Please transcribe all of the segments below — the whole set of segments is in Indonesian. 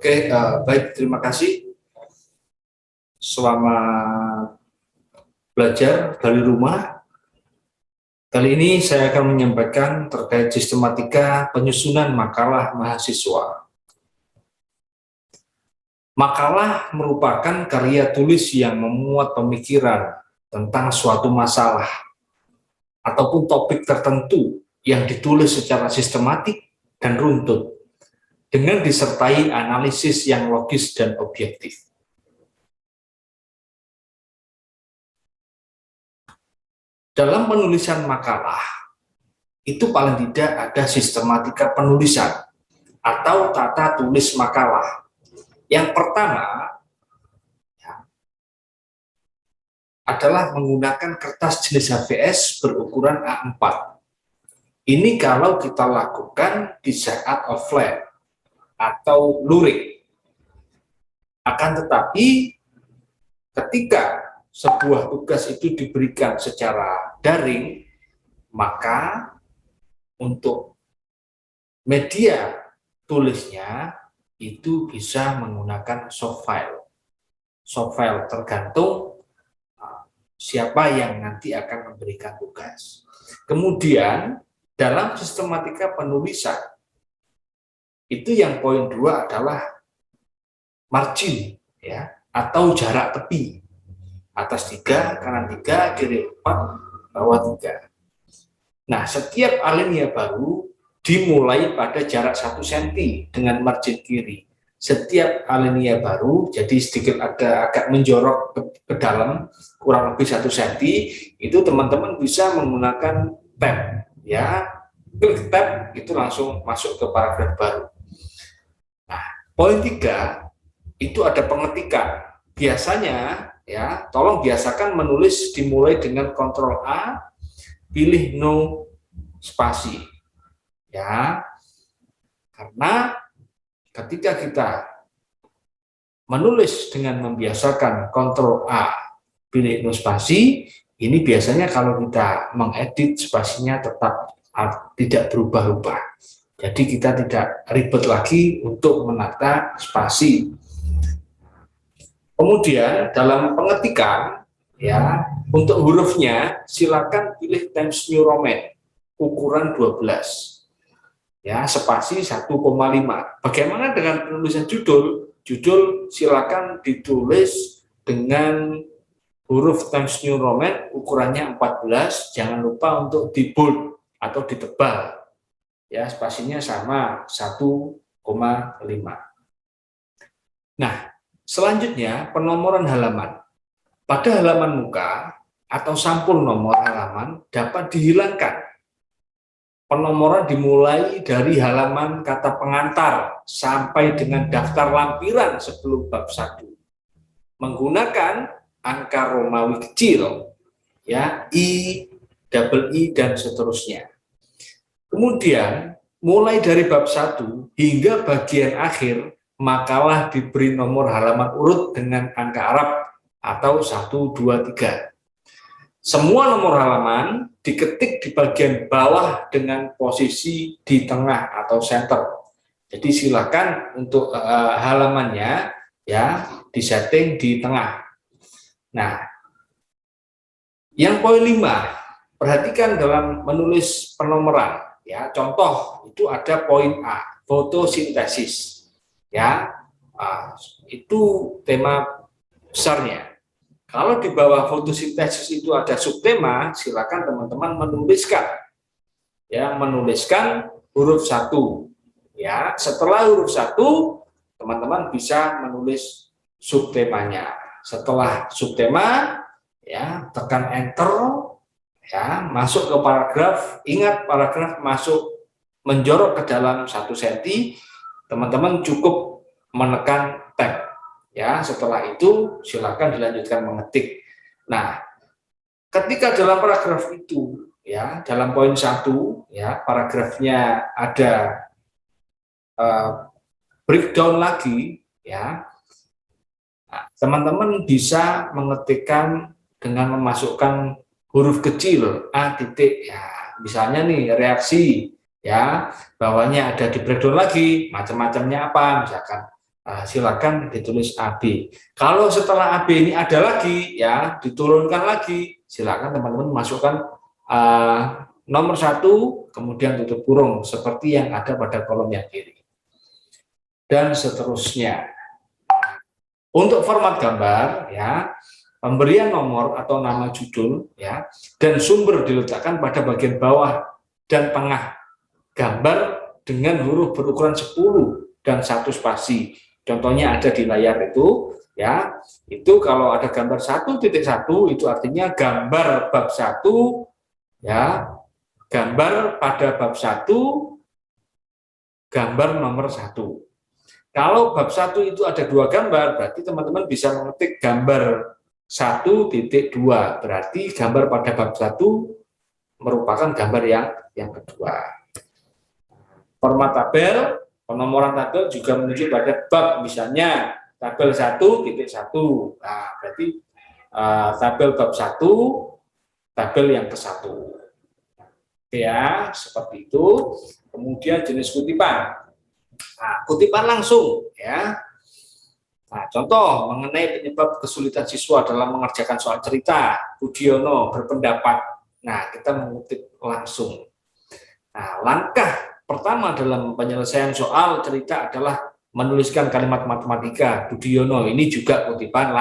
Baik, terima kasih. Selamat belajar dari rumah. Kali ini saya akan menyampaikan terkait sistematika penyusunan makalah mahasiswa. Makalah merupakan karya tulis yang memuat pemikiran tentang suatu masalah ataupun topik tertentu yang ditulis secara sistematik dan runtut, dengan disertai analisis yang logis dan objektif. Dalam penulisan makalah, itu paling tidak ada sistematika penulisan atau tata tulis makalah. Yang pertama adalah menggunakan kertas jenis HVS berukuran A4. Ini kalau kita lakukan di saat offline atau luring. Akan tetapi ketika sebuah tugas itu diberikan secara daring, maka untuk media tulisnya itu bisa menggunakan soft file. Soft file tergantung siapa yang nanti akan memberikan tugas. Kemudian dalam sistematika penulisan, itu yang poin 2 adalah margin, ya, atau jarak tepi. Atas 3, kanan 3, kiri 4, bawah 3. Nah, setiap alinea baru dimulai pada jarak 1 cm dengan margin kiri. Setiap alinea baru, jadi sedikit agak menjorok ke dalam, kurang lebih 1 cm, itu teman-teman bisa menggunakan tab, ya. Klik tab, itu langsung masuk ke paragraf baru. Nah, poin 3 itu ada pengetikan. Biasanya, ya, tolong biasakan menulis dimulai dengan Ctrl A, pilih no spasi, ya, karena ketika kita menulis dengan membiasakan Ctrl A, pilih no spasi, ini biasanya kalau kita mengedit spasinya tetap tidak berubah-ubah. Jadi kita tidak ribet lagi untuk menata spasi. Kemudian dalam pengetikan, ya, untuk hurufnya silakan pilih Times New Roman ukuran 12. Ya, spasi 1,5. Bagaimana dengan penulisan judul? Judul silakan ditulis dengan huruf Times New Roman ukurannya 14. Jangan lupa untuk di bold atau ditebal. Ya, spasinya sama 1,5. Nah, selanjutnya penomoran halaman. Pada halaman muka atau sampul nomor halaman dapat dihilangkan. Penomoran dimulai dari halaman kata pengantar sampai dengan daftar lampiran sebelum bab 1. Menggunakan angka Romawi kecil, ya, I, double I, dan seterusnya. Kemudian, mulai dari bab 1 hingga bagian akhir, makalah diberi nomor halaman urut dengan angka Arab atau 1, 2, 3. Semua nomor halaman diketik di bagian bawah dengan posisi di tengah atau center. Jadi silakan untuk halamannya, ya, disetting di tengah. Nah, yang poin 5, perhatikan dalam menulis penomoran. Ya, contoh itu ada poin A, fotosintesis. Ya, itu tema besarnya. Kalau di bawah fotosintesis itu ada subtema, silakan teman-teman menuliskan. Ya, menuliskan huruf 1. Ya, setelah huruf 1, teman-teman bisa menulis subtemanya. Setelah subtema, ya, tekan enter, ya, masuk ke paragraf. Ingat, paragraf masuk menjorok ke dalam 1 cm, teman-teman cukup menekan tab. Ya, setelah itu silakan dilanjutkan mengetik. Nah, ketika dalam paragraf itu, ya, dalam poin 1, ya, paragrafnya ada breakdown lagi, ya, teman-teman bisa mengetikkan dengan memasukkan huruf kecil A titik, ya, misalnya nih reaksi, ya, bawahnya ada di breakdown lagi, macam-macamnya apa, misalkan silakan ditulis AB. Kalau setelah AB ini ada lagi, ya diturunkan lagi, silakan teman-teman masukkan nomor 1, kemudian tutup kurung seperti yang ada pada kolom yang kiri, dan seterusnya. Untuk format gambar, ya pemberian nomor atau nama judul, ya dan sumber diletakkan pada bagian bawah dan tengah gambar dengan huruf berukuran 10 dan 1 spasi. Contohnya ada di layar itu, ya. Itu kalau ada gambar 1.1 itu artinya gambar bab 1, ya. Gambar pada bab 1, gambar nomor 1. Kalau bab 1 itu ada 2 gambar, berarti teman-teman bisa mengetik gambar 1.2, berarti gambar pada bab 1 merupakan gambar yang kedua. Format tabel, penomoran tabel juga menuju pada bab, misalnya tabel 1.1. Nah, berarti tabel bab 1, tabel yang ke-1. Ya, seperti itu. Kemudian jenis kutipan. Nah, kutipan langsung, ya. Nah, contoh mengenai penyebab kesulitan siswa dalam mengerjakan soal cerita, Budiono berpendapat. Nah, kita mengutip langsung. Nah, langkah pertama dalam penyelesaian soal cerita adalah menuliskan kalimat matematika. Budiono, ini juga kutipan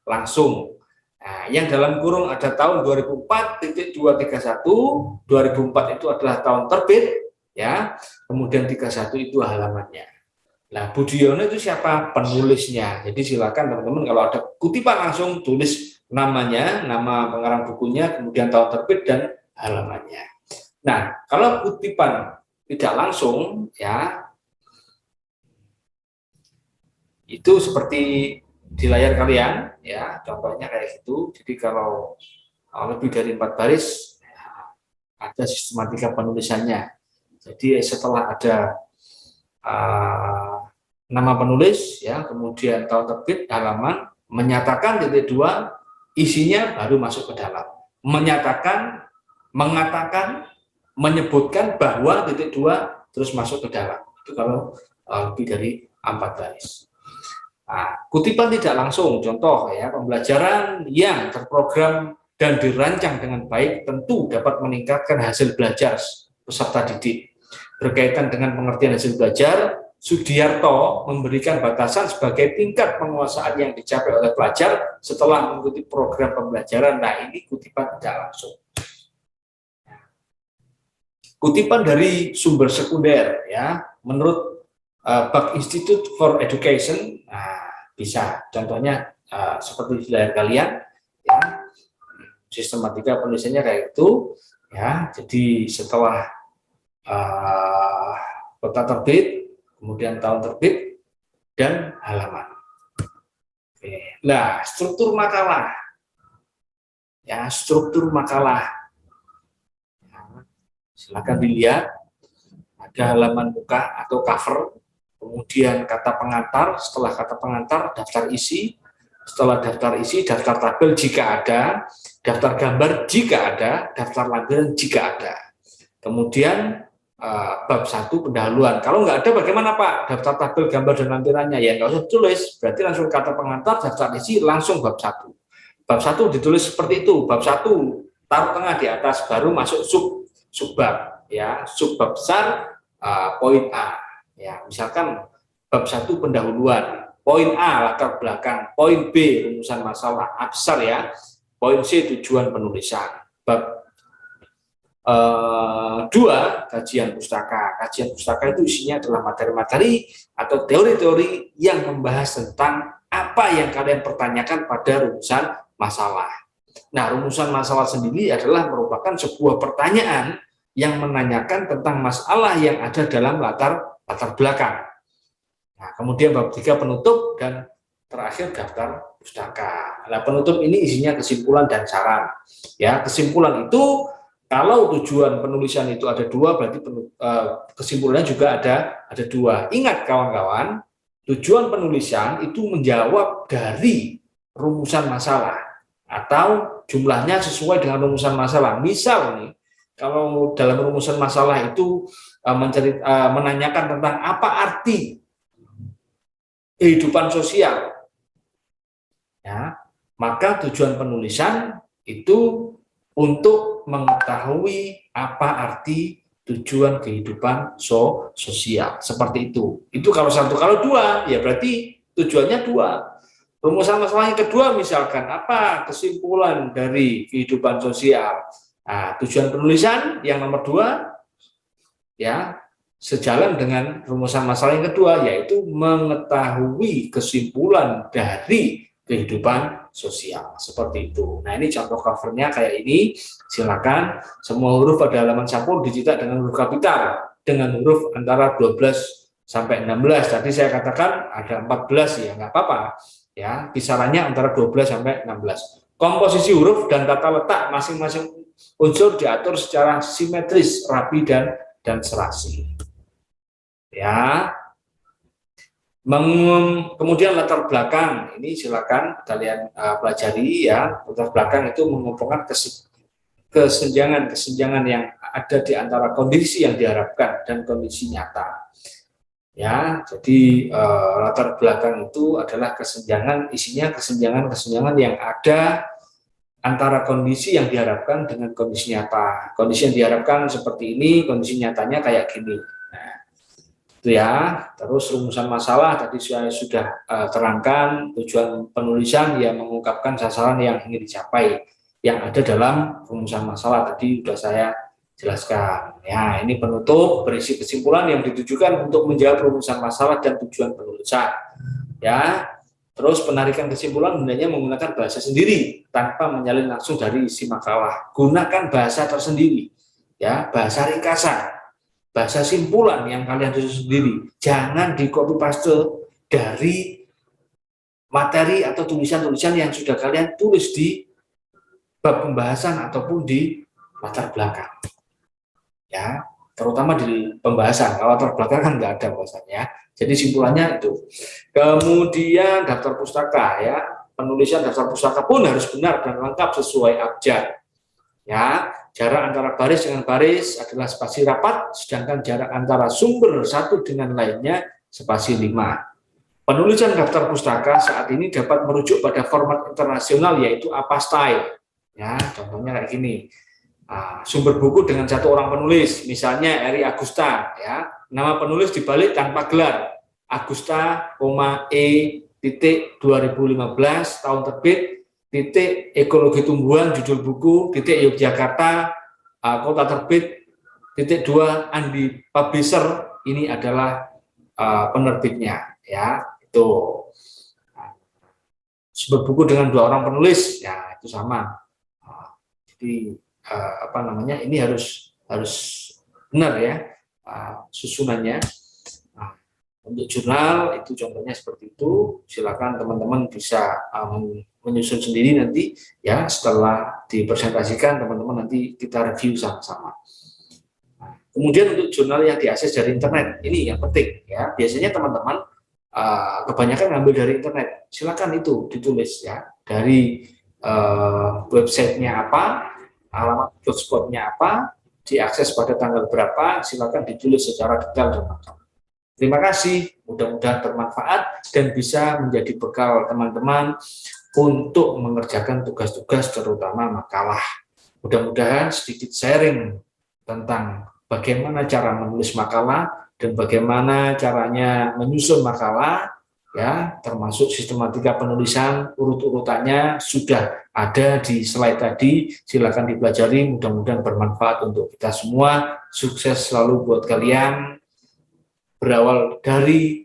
langsung. Nah, yang dalam kurung ada tahun 2004.231, 2004 itu adalah tahun terbit, ya. Kemudian 31 itu halamannya. Nah, Budiono itu siapa? Penulisnya. Jadi silakan teman-teman kalau ada kutipan langsung tulis namanya, nama pengarang bukunya, kemudian tahun terbit dan halamannya. Nah, kalau kutipan tidak langsung, ya itu seperti di layar kalian, ya contohnya kayak gitu. Jadi kalau lebih dari 4 baris, ya, ada sistematika penulisannya. Jadi setelah ada nama penulis, ya kemudian tahun terbit, halaman, menyatakan titik 2, isinya baru masuk ke dalam. Menyatakan, mengatakan, menyebutkan bahwa titik 2 terus masuk ke dalam. Itu kalau lebih dari 4 baris. Nah, kutipan tidak langsung, contoh ya, pembelajaran yang terprogram dan dirancang dengan baik tentu dapat meningkatkan hasil belajar peserta didik. Berkaitan dengan pengertian hasil belajar, Sudiarto memberikan batasan sebagai tingkat penguasaan yang dicapai oleh pelajar setelah mengikuti program pembelajaran. Nah, ini kutipan tidak langsung. Kutipan dari sumber sekunder, ya, menurut Buck Institute for Education, nah, bisa, contohnya seperti di layar kalian, ya, sistematika penulisannya kayak itu, ya. Jadi setelah kota terbit, kemudian tahun terbit dan halaman. Oke. Nah, struktur makalah, ya, struktur makalah. Silakan dilihat, ada halaman muka atau cover, kemudian kata pengantar, setelah kata pengantar daftar isi, setelah daftar isi daftar tabel jika ada, daftar gambar jika ada, daftar lampiran jika ada. Kemudian bab 1 pendahuluan. Kalau nggak ada bagaimana Pak? Daftar tabel gambar dan lampirannya, ya nggak usah tulis, berarti langsung kata pengantar, daftar isi, langsung bab 1. Bab 1 ditulis seperti itu, bab 1 taruh tengah di atas, baru masuk subbab, ya, subbab besar, poin A, ya, misalkan bab 1 pendahuluan, poin A latar belakang, poin B rumusan masalah besar, ya, poin C tujuan penulisan, bab 2 kajian pustaka. Kajian pustaka itu isinya adalah materi-materi atau teori-teori yang membahas tentang apa yang kalian pertanyakan pada rumusan masalah. Nah, rumusan masalah sendiri adalah merupakan sebuah pertanyaan yang menanyakan tentang masalah yang ada dalam latar belakang. Nah, kemudian bab 3 penutup dan terakhir daftar pustaka. Nah, penutup ini isinya kesimpulan dan saran. Ya, kesimpulan itu kalau tujuan penulisan itu ada 2, berarti kesimpulannya juga ada 2. Ingat kawan-kawan, tujuan penulisan itu menjawab dari rumusan masalah atau jumlahnya sesuai dengan rumusan masalah. Misal nih, kalau dalam rumusan masalah itu menanyakan tentang apa arti kehidupan sosial. Ya, maka tujuan penulisan itu untuk mengetahui apa arti tujuan kehidupan sosial, seperti itu. Itu kalau satu. Kalau dua, ya berarti tujuannya dua. Rumusan masalah yang kedua misalkan apa kesimpulan dari kehidupan sosial. Nah, tujuan penulisan yang nomor dua, ya sejalan dengan rumusan masalah yang kedua, yaitu mengetahui kesimpulan dari kehidupan sosial, seperti itu. Nah, ini contoh covernya kayak ini. Silakan, semua huruf pada halaman sampul dicetak dengan huruf kapital, dengan huruf antara 12 sampai 16. Tadi saya katakan ada 14, ya nggak apa-apa. Ya, kisarannya antara 12 sampai 16. Komposisi huruf dan tata letak masing-masing unsur diatur secara simetris, rapi, dan serasi. Ya, kemudian latar belakang ini silakan kalian pelajari ya. Latar belakang itu mengumpulkan kesenjangan yang ada di antara kondisi yang diharapkan dan kondisi nyata. Ya, jadi latar belakang itu adalah kesenjangan, isinya kesenjangan yang ada antara kondisi yang diharapkan dengan kondisi nyata. Kondisi yang diharapkan seperti ini, kondisi nyatanya kayak gini. Nah, itu ya. Terus rumusan masalah tadi saya sudah terangkan. Tujuan penulisan ya mengungkapkan sasaran yang ingin dicapai yang ada dalam rumusan masalah tadi sudah saya jelaskan. Ya, ini penutup berisi kesimpulan yang ditujukan untuk menjawab rumusan masalah dan tujuan penulisan. Ya, terus penarikan kesimpulan hendaknya menggunakan bahasa sendiri tanpa menyalin langsung dari isi makalah. Gunakan bahasa tersendiri, ya, bahasa ringkasan, bahasa simpulan yang kalian tulis sendiri. Jangan di copy paste dari materi atau tulisan-tulisan yang sudah kalian tulis di bab pembahasan ataupun di latar belakang. Ya, terutama di pembahasan. Kalau latar belakang kan nggak ada bahasanya. Jadi simpulannya itu. Kemudian daftar pustaka, ya, penulisan daftar pustaka pun harus benar dan lengkap sesuai abjad. Ya, jarak antara baris dengan baris adalah spasi rapat, sedangkan jarak antara sumber satu dengan lainnya spasi 5. Penulisan daftar pustaka saat ini dapat merujuk pada format internasional yaitu APA style. Ya, contohnya kayak gini. Sumber buku dengan satu orang penulis, misalnya Eri Agusta, ya, nama penulis dibalik tanpa gelar, Agusta, E, 2015, tahun terbit, ekologi tumbuhan, judul buku, Yogyakarta, kota terbit, 2, Andi Publisher, ini adalah penerbitnya, ya, itu. Sumber buku dengan 2 orang penulis, ya itu sama. Jadi ini harus benar ya susunannya. Untuk jurnal itu contohnya seperti itu. Silakan teman-teman bisa menyusun sendiri nanti ya, setelah dipresentasikan teman-teman nanti kita review sama-sama. Kemudian untuk jurnal yang diakses dari internet, ini yang penting ya. Biasanya teman-teman kebanyakan ngambil dari internet. Silakan itu ditulis ya, dari websitenya apa, alamat blogspotnya apa, diakses pada tanggal berapa, silakan ditulis secara detail dan lengkap. Terima kasih, mudah-mudahan bermanfaat dan bisa menjadi bekal teman-teman untuk mengerjakan tugas-tugas terutama makalah. Mudah-mudahan sedikit sharing tentang bagaimana cara menulis makalah dan bagaimana caranya menyusun makalah, ya, termasuk sistematika penulisan, urut-urutannya sudah ada di slide tadi. Silakan dipelajari, mudah-mudahan bermanfaat untuk kita semua. Sukses selalu buat kalian. Berawal dari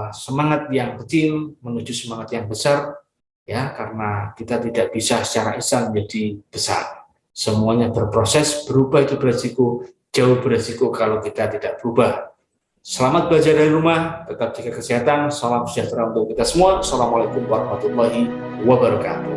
semangat yang kecil menuju semangat yang besar, ya, karena kita tidak bisa secara instan menjadi besar. Semuanya berproses, berubah itu beresiko, jauh beresiko kalau kita tidak berubah. Selamat belajar dari rumah, tetap jaga kesehatan, salam sejahtera untuk kita semua. Assalamualaikum warahmatullahi wabarakatuh.